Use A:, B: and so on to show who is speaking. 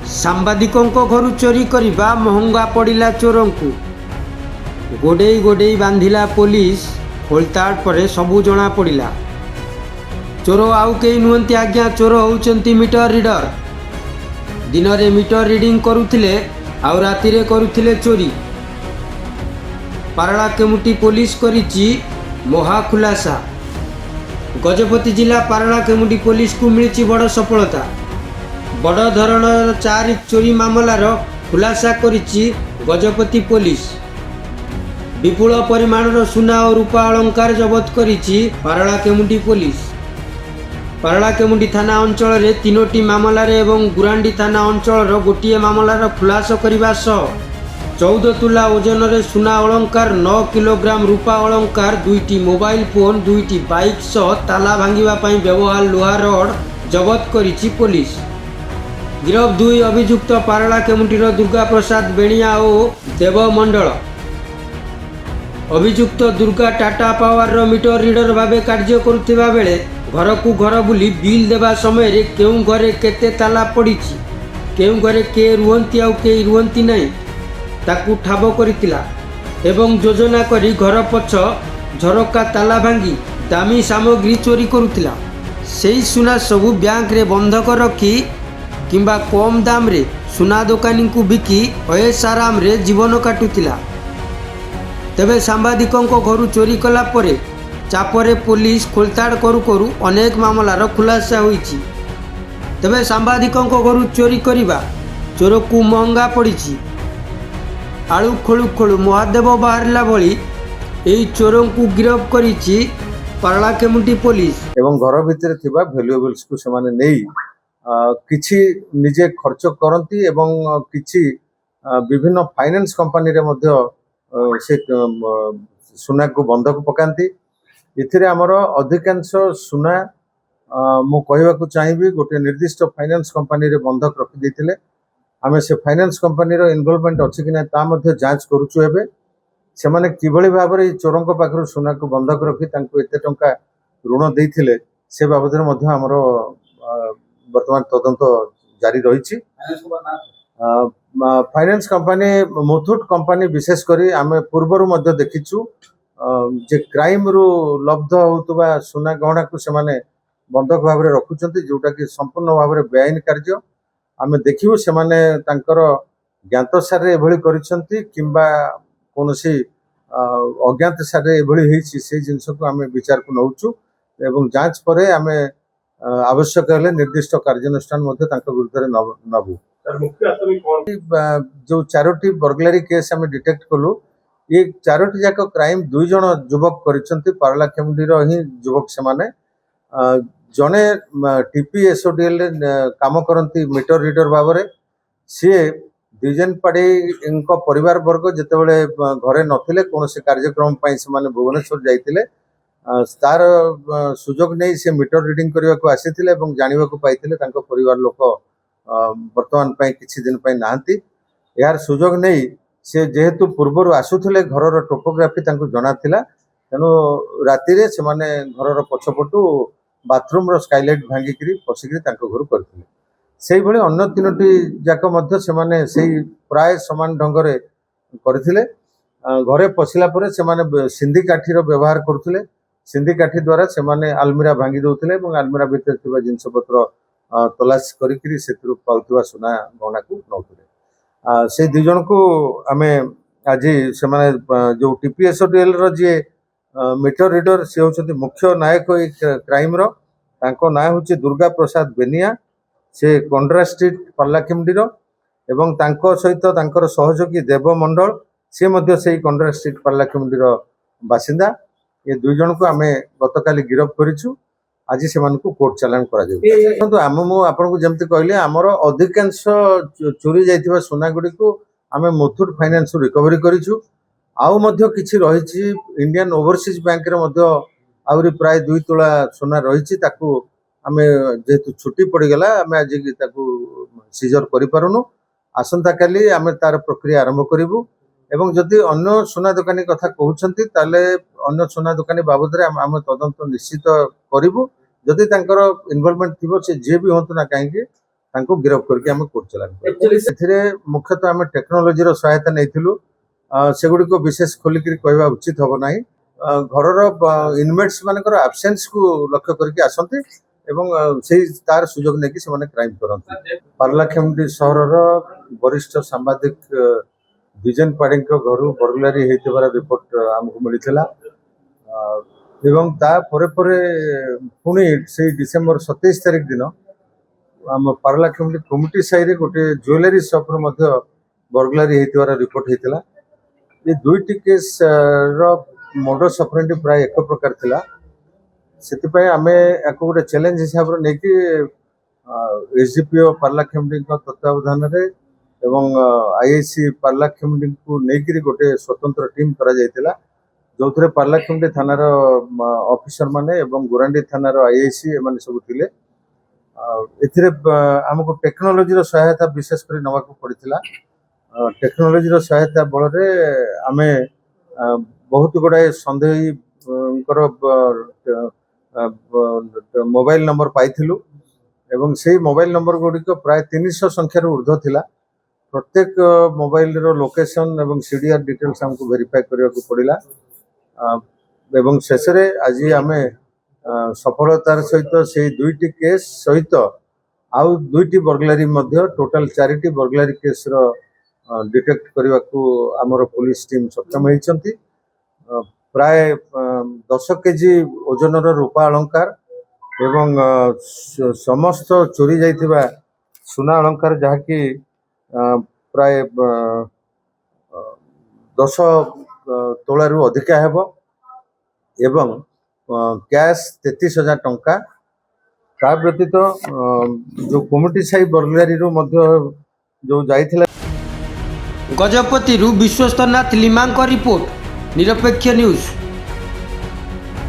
A: ସାମ୍ବାଦିକଙ୍କ ଘରୁ ଚୋରି କରିବା ମହଙ୍ଗା ପଡ଼ିଲା ଚୋରଙ୍କୁ। ଗୋଡ଼େଇ ଗୋଡ଼େଇ ବାନ୍ଧିଲା ପୋଲିସ। ଖୋଳତାଡ଼ ପରେ ସବୁ ଜଣାପଡ଼ିଲା। ଚୋର ଆଉ କେହି ନୁହନ୍ତି ଆଜ୍ଞା, ଚୋର ହେଉଛନ୍ତି ମିଟର ରିଡର। ଦିନରେ ମିଟର ରିଡ଼ିଂ କରୁଥିଲେ, ଆଉ ରାତିରେ କରୁଥିଲେ ଚୋରି। ପାରଳାକେମୁଣ୍ଡି ପୋଲିସ କରିଛି ମହାଖୁଲାସା। ଗଜପତି ଜିଲ୍ଲା ପାରଳାକେମୁଣ୍ଡି ପୋଲିସକୁ ମିଳିଛି ବଡ଼ ସଫଳତା। ବଡ଼ ଧରଣର 4 ଚୋରି ମାମଲାର ଖୁଲାସା କରିଛି ଗଜପତି ପୋଲିସ। ବିପୁଳ ପରିମାଣର ସୁନା ଓ ରୂପା ଅଳଙ୍କାର ଜବତ କରିଛି ପାରଳାକେମୁଣ୍ଡି ପୋଲିସ। ପାରଳାକେମୁଣ୍ଡି ଥାନା ଅଞ୍ଚଳରେ 3ଟି ମାମଲାରେ ଏବଂ ଗୁରାଣ୍ଡି ଥାନା ଅଞ୍ଚଳର ଗୋଟିଏ ମାମଲାର ଖୁଲାସା କରିବା ସହ 14 ତୁଲା ଓଜନରେ ସୁନା ଅଳଙ୍କାର, 9 କିଲୋଗ୍ରାମ ରୂପା ଅଳଙ୍କାର, 2ଟି ମୋବାଇଲ ଫୋନ, 2ଟି ବାଇକ୍ ସହ ତାଲା ଭାଙ୍ଗିବା ପାଇଁ ବ୍ୟବହାର ଲୁହା ରଡ୍ ଜବତ କରିଛି ପୋଲିସ। ଗିରଫ 2 ଅଭିଯୁକ୍ତ ପାରଳାକେମୁଣ୍ଡିର ଦୁର୍ଗା ପ୍ରସାଦ ବେଣିଆ ଓ ଦେବ ମଣ୍ଡଳ। ଅଭିଯୁକ୍ତ ଦୁର୍ଗା ଟାଟା ପାୱାରର ମିଟର ରିଡର ଭାବେ କାର୍ଯ୍ୟ କରୁଥିବା ବେଳେ ଘରକୁ ଘର ବୁଲି ବିଲ୍ ଦେବା ସମୟରେ କେଉଁ ଘରେ କେତେ ତାଲା ପଡ଼ିଛି, କେଉଁ ଘରେ କିଏ ରୁହନ୍ତି ଆଉ କେହି ରୁହନ୍ତି ନାହିଁ ତାକୁ ଠାବ କରିଥିଲା ଏବଂ ଯୋଜନା କରି ଘର ପଛ ଝରକା ତାଲା ଭାଙ୍ଗି ଦାମୀ ସାମଗ୍ରୀ ଚୋରି କରୁଥିଲା। ସେହି ସୁନା ସବୁ ବ୍ୟାଙ୍କରେ ବନ୍ଧକ ରଖି କିମ୍ବା କମ୍ ଦାମରେ ସୁନା ଦୋକାନୀଙ୍କୁ ବିକି ଅୟେଶ ଆରାମରେ ଜୀବନ କାଟୁଥିଲା। ତେବେ ସାମ୍ବାଦିକଙ୍କ ଘରୁ ଚୋରି କଲା ପରେ ଚାପରେ ପୋଲିସ ଖୋଳତାଡ଼ କରୁ କରୁ ଅନେକ ମାମଲାର ଖୁଲାସା ହୋଇଛି। ତେବେ ସାମ୍ବାଦିକଙ୍କ ଘରୁ ଚୋରି କରିବା ଚୋରକୁ ମହଙ୍ଗା ପଡ଼ିଛି। ଆଳୁ ଖୋଳୁ ଖୋଳୁ ମହାଦେବ ବାହାରିଲା ଭଳି ଏହି ଚୋରଙ୍କୁ ଗିରଫ କରିଛି ପାରଳାକେମୁଣ୍ଡି ପୋଲିସ।
B: ଏବଂ ଘର ଭିତରେ ଥିବା ଭ୍ୟାଲୁଏବଲ୍ସକୁ ସେମାନେ ନେଇ କିଛି ନିଜେ ଖର୍ଚ୍ଚ କରନ୍ତି ଏବଂ କିଛି ବିଭିନ୍ନ ଫାଇନାନ୍ସ କମ୍ପାନୀରେ ମଧ୍ୟ ସେ ସୁନାକୁ ବନ୍ଧକ ପକାନ୍ତି। ଏଥିରେ ଆମର ଅଧିକାଂଶ ସୁନା ମୁଁ କହିବାକୁ ଚାହିଁବି ଗୋଟିଏ ନିର୍ଦ୍ଦିଷ୍ଟ ଫାଇନାନ୍ସ କମ୍ପାନୀରେ ବନ୍ଧକ ରଖିଦେଇଥିଲେ। ଆମେ ସେ ଫାଇନାନ୍ସ କମ୍ପାନୀର ଇନଭଲଭମେଣ୍ଟ ଅଛି କି ନାହିଁ ତା ମଧ୍ୟ ଯାଞ୍ଚ କରୁଛୁ। ଏବେ ସେମାନେ କିଭଳି ଭାବରେ ଏହି ଚୋରଙ୍କ ପାଖରୁ ସୁନାକୁ ବନ୍ଧକ ରଖି ତାଙ୍କୁ ଏତେ ଟଙ୍କା ଋଣ ଦେଇଥିଲେ ସେ ବାବଦରେ ମଧ୍ୟ ଆମର ବର୍ତ୍ତମାନ ତଦନ୍ତ ଜାରି ରହିଛି। ଫାଇନାନ୍ସ କମ୍ପାନୀ ମୁଥୁଟ୍ କମ୍ପାନୀ ବିଶେଷ କରି ଆମେ ପୂର୍ବରୁ ମଧ୍ୟ ଦେଖିଛୁ ଯେ କ୍ରାଇମରୁ ଲବ୍ଧ ହେଉଥିବା ସୁନା ଗହଣାକୁ ସେମାନେ ବନ୍ଧକ ଭାବରେ ରଖୁଛନ୍ତି, ଯେଉଁଟାକି ସମ୍ପୂର୍ଣ୍ଣ ଭାବରେ ବେଆଇନ କାର୍ଯ୍ୟ। ଆମେ ଦେଖିବୁ ସେମାନେ ତାଙ୍କର ଜ୍ଞାତସାରରେ ଏଭଳି କରିଛନ୍ତି କିମ୍ବା କୌଣସି ଅଜ୍ଞାତସାରରେ ଏଭଳି ହେଇଛି ସେଇ ଜିନିଷକୁ ଆମେ ବିଚାରକୁ ନେଉଛୁ ଏବଂ ଯାଞ୍ଚ ପରେ ଆମେ ଆବଶ୍ୟକ ହେଲେ ନିର୍ଦ୍ଦିଷ୍ଟ କାର୍ଯ୍ୟାନୁଷ୍ଠାନ ମଧ୍ୟ ତାଙ୍କ ବିରୁଦ୍ଧରେ ନେବୁ। ଯେଉଁ 4ଟି ବର୍ଗଲାରୀ କେସ୍ ଆମେ ଡିଟେକ୍ଟ କଲୁ, ଏ 4ଟି ଯାକ କ୍ରାଇମ୍ 2 ଜଣ ଯୁବକ କରିଛନ୍ତି। ପାରଳାକେମୁଣ୍ଡିର ହିଁ ଯୁବକ ସେମାନେ। ଜଣେ TPSODL କାମ କରନ୍ତି ମିଟର ରିଡର ଭାବରେ। ସିଏ ଦ୍ୱିଜେନ ପାଢ଼ୀଙ୍କ ପରିବାର ବର୍ଗ ଯେତେବେଳେ ଘରେ ନଥିଲେ, କୌଣସି କାର୍ଯ୍ୟକ୍ରମ ପାଇଁ ସେମାନେ ଭୁବନେଶ୍ୱର ଯାଇଥିଲେ, ତାର ସୁଯୋଗ ନେଇ ସେ ମିଟର ରିଡିଂ କରିବାକୁ ଆସିଥିଲେ ଏବଂ ଜାଣିବାକୁ ପାଇଥିଲେ ତାଙ୍କ ପରିବାର ଲୋକ ବର୍ତ୍ତମାନ ପାଇଁ କିଛି ଦିନ ପାଇଁ ନାହାନ୍ତି। ଏହାର ସୁଯୋଗ ନେଇ ସେ ଯେହେତୁ ପୂର୍ବରୁ ଆସୁଥିଲେ, ଘରର ଟୋପୋଗ୍ରାଫି ତାଙ୍କୁ ଜଣାଥିଲା, ତେଣୁ ରାତିରେ ସେମାନେ ଘରର ପଛପଟୁ ବାଥରୁମର ସ୍କାଇଲାଇଟ୍ ଭାଙ୍ଗିକିରି ପଶିକିରି ତାଙ୍କ ଘରୁ କରିଥିଲେ। ସେଇଭଳି ଅନ୍ୟ 3ଟି ଯାକ ମଧ୍ୟ ସେମାନେ ସେଇ ପ୍ରାୟ ସମାନ ଢଙ୍ଗରେ କରିଥିଲେ। ଘରେ ପଶିଲା ପରେ ସେମାନେ ସିନ୍ଧି କାଠିର ବ୍ୟବହାର କରୁଥିଲେ। ସିନ୍ଧି କାଠି ଦ୍ୱାରା ସେମାନେ ଆଲମିରା ଭାଙ୍ଗି ଦେଉଥିଲେ ଏବଂ ଆଲମିରା ଭିତରେ ଥିବା ଜିନିଷପତ୍ର ତଲାସି କରିକିରି ସେଥିରୁ ପାଉଥିବା ସୁନା ଗହଣାକୁ ନେଉଥିଲେ। ସେଇ 2 ଜଣଙ୍କୁ ଆମେ ଆଜି ସେମାନେ ଯେଉଁ TPSODLର ଯିଏ ମିଟର ରିଡର ସେ ହେଉଛନ୍ତି ମୁଖ୍ୟ ନାୟକ ଏଇ କ୍ରାଇମର। ତାଙ୍କ ନାଁ ହେଉଛି ଦୁର୍ଗା ପ୍ରସାଦ ବେନିଆ। ସେ କଣ୍ଡରା ଷ୍ଟ୍ରିଟ୍ ପାରଳାକେମୁଣ୍ଡିର ଏବଂ ତାଙ୍କ ସହିତ ତାଙ୍କର ସହଯୋଗୀ ଦେବ ମଣ୍ଡଳ, ସେ ମଧ୍ୟ ସେଇ କଣ୍ଡରା ଷ୍ଟ୍ରିଟ୍ ପାରଳାକେମୁଣ୍ଡିର ବାସିନ୍ଦା। ଏ 2 ଜଣଙ୍କୁ ଆମେ ଗତକାଲି ଗିରଫ କରିଛୁ। ଆଜି ସେମାନଙ୍କୁ କୋର୍ଟ ଚାଲାଣ କରାଯାଉଛି। ମୁଁ ଆପଣଙ୍କୁ ଯେମିତି କହିଲି, ଆମର ଅଧିକାଂଶ ଚୋରି ଯାଇଥିବା ସୁନା ଗୁଡ଼ିକୁ ଆମେ ମୁଥୁଟ୍ ଫାଇନାନ୍ସରୁ ରିକଭରି କରିଛୁ। ଆଉ ମଧ୍ୟ କିଛି ରହିଛି ଇଣ୍ଡିଆନ୍ ଓଭରସିଜ୍ ବ୍ୟାଙ୍କରେ ମଧ୍ୟ ଆହୁରି ପ୍ରାୟ 2 ତୋଳା ସୁନା ରହିଛି। ତାକୁ ଆମେ ଯେହେତୁ ଛୁଟି ପଡ଼ିଗଲା ଆମେ ଆଜି ତାକୁ ସିଜର କରିପାରୁନୁ। ଆସନ୍ତାକାଲି ଆମେ ତାର ପ୍ରକ୍ରିୟା ଆରମ୍ଭ କରିବୁ ଏବଂ ଯଦି ଅନ୍ୟ ସୁନା ଦୋକାନୀ କଥା କହୁଛନ୍ତି ତାହେଲେ ଅନ୍ୟ ସୁନା ଦୋକାନୀ ବାବଦରେ ଆମେ ତଦନ୍ତ ନିଶ୍ଚିତ କରିବୁ। ଯଦି ତାଙ୍କର ଇନଭଲଭମେଣ୍ଟ ଥିବ ସେ ଯିଏ ବି ହୁଅନ୍ତୁ ନା କାହିଁକି ତାଙ୍କୁ ଗିରଫ କରିକି ଆମେ କୋର୍ଟ ଚାଲାଣ କଲୁ। ସେଥିରେ ମୁଖ୍ୟତଃ ଆମେ ଟେକ୍ନୋଲୋଜିର ସହାୟତା ନେଇଥିଲୁ। ସେଗୁଡ଼ିକ ବିଶେଷ ଖୋଲିକିରି କହିବା ଉଚିତ ହବ ନାହିଁ। ଘରର ଇନମେଟ୍ସ ମାନଙ୍କର ଆବସେନ୍ସକୁ ଲକ୍ଷ୍ୟ କରିକି ଆସନ୍ତି ଏବଂ ସେଇ ତାର ସୁଯୋଗ ନେଇକି ସେମାନେ କ୍ରାଇମ୍ କରନ୍ତି। ପାରଲାଖେମୁଣ୍ଡି ସହରର ବରିଷ୍ଠ ସାମ୍ବାଦିକ ବିଜନ ପାଢ଼ୀଙ୍କ ଘରୁ ବର୍ଗଲାରୀ ହେଇଥିବାର ରିପୋର୍ଟ ଆମକୁ ମିଳିଥିଲା ଏବଂ ତା ପରେ ପରେ ପୁଣି ସେଇ ଡିସେମ୍ବର 27 ତାରିଖ ଦିନ ଆମ ପାରଲାଖେମୁଣ୍ଡି କମିଟି ସାହିରେ ଗୋଟେ ଜୁଏଲାରୀ ସପ୍ରୁ ମଧ୍ୟ ବର୍ଗଲାରୀ ହେଇଥିବାର ରିପୋର୍ଟ ହେଇଥିଲା। ଏ ଦୁଇଟି କେସ୍ ର ମୋଡସ୍ ଅପରେଣ୍ଡି ପ୍ରାୟ ଏକ ପ୍ରକାର ଥିଲା। ସେଥିପାଇଁ ଆମେ ୟାକୁ ଗୋଟେ ଚ୍ୟାଲେଞ୍ଜ ହିସାବରେ ନେଇକି ଏସଡିପିଓ ପାରଲାଖେମୁଣ୍ଡିଙ୍କ ତତ୍ତ୍ୱାବଧାନରେ ଏବଂ ଆଇଆଇସି ପାରଲାଖେମୁଣ୍ଡିଙ୍କୁ ନେଇକିରି ଗୋଟେ ସ୍ୱତନ୍ତ୍ର ଟିମ୍ କରାଯାଇଥିଲା, ଯୋଉଥିରେ ପାରଲାଖେମୁଣ୍ଡି ଥାନାର ଅଫିସର ମାନେ ଏବଂ ଗୁରାଣ୍ଡି ଥାନାର ଆଇଆଇସି ଏମାନେ ସବୁ ଥିଲେ। ଏଥିରେ ଆମକୁ ଟେକ୍ନୋଲୋଜିର ସହାୟତା ବିଶେଷ କରି ନେବାକୁ ପଡ଼ିଥିଲା। ଟେକ୍ନୋଲୋଜିର ସହାୟତା ବଳରେ ଆମେ ବହୁତ ଗୁଡ଼ାଏ ସନ୍ଦେହୀଙ୍କର ମୋବାଇଲ ନମ୍ବର ପାଇଥିଲୁ ଏବଂ ସେଇ ମୋବାଇଲ ନମ୍ବର ଗୁଡ଼ିକ ପ୍ରାୟ 300 ସଂଖ୍ୟାରୁ ଉର୍ଦ୍ଧ୍ୱ ଥିଲା। ପ୍ରତ୍ୟେକ ମୋବାଇଲର ଲୋକେସନ ଏବଂ ସିଡିଆର ଡିଟେଲ୍ସ ଆମକୁ ଭେରିଫାଏ କରିବାକୁ ପଡ଼ିଲା ଏବଂ ଶେଷରେ ଆଜି ଆମେ ସଫଳତାର ସହିତ ସେଇ ଦୁଇଟି କେସ୍ ସହିତ ଆଉ ଦୁଇଟି ବର୍ଗଲାରୀ ମଧ୍ୟ ଟୋଟାଲ 4ଟି ବର୍ଗଲାରୀ କେସ୍ର ଡିଟେକ୍ଟ କରିବାକୁ ଆମର ପୁଲିସ ଟିମ୍ ସକ୍ଷମ ହେଇଛନ୍ତି। ପ୍ରାୟ 10 କେଜି ଓଜନର ରୂପା ଅଳଙ୍କାର ଏବଂ ସମସ୍ତ ଚୋରି ଯାଇଥିବା ସୁନା ଅଳଙ୍କାର ଯାହାକି ପ୍ରାୟ 10 ତୋଳାରୁ ଅଧିକା ହେବ ଏବଂ କ୍ୟାସ୍ 33,000 ଟଙ୍କା। ତା ବ୍ୟତୀତ ଯୋଉ କମିଟି ସାହି ବର୍ଗଲାରୀରୁ ମଧ୍ୟ ଯୋଉ ଯାଇଥିଲା।
A: ଗଜପତିରୁ ବିଶ୍ୱସ୍ତନାଥ ଲିମାଙ୍କ ରିପୋର୍ଟ, ନିରପେକ୍ଷ ନ୍ୟୁଜ୍।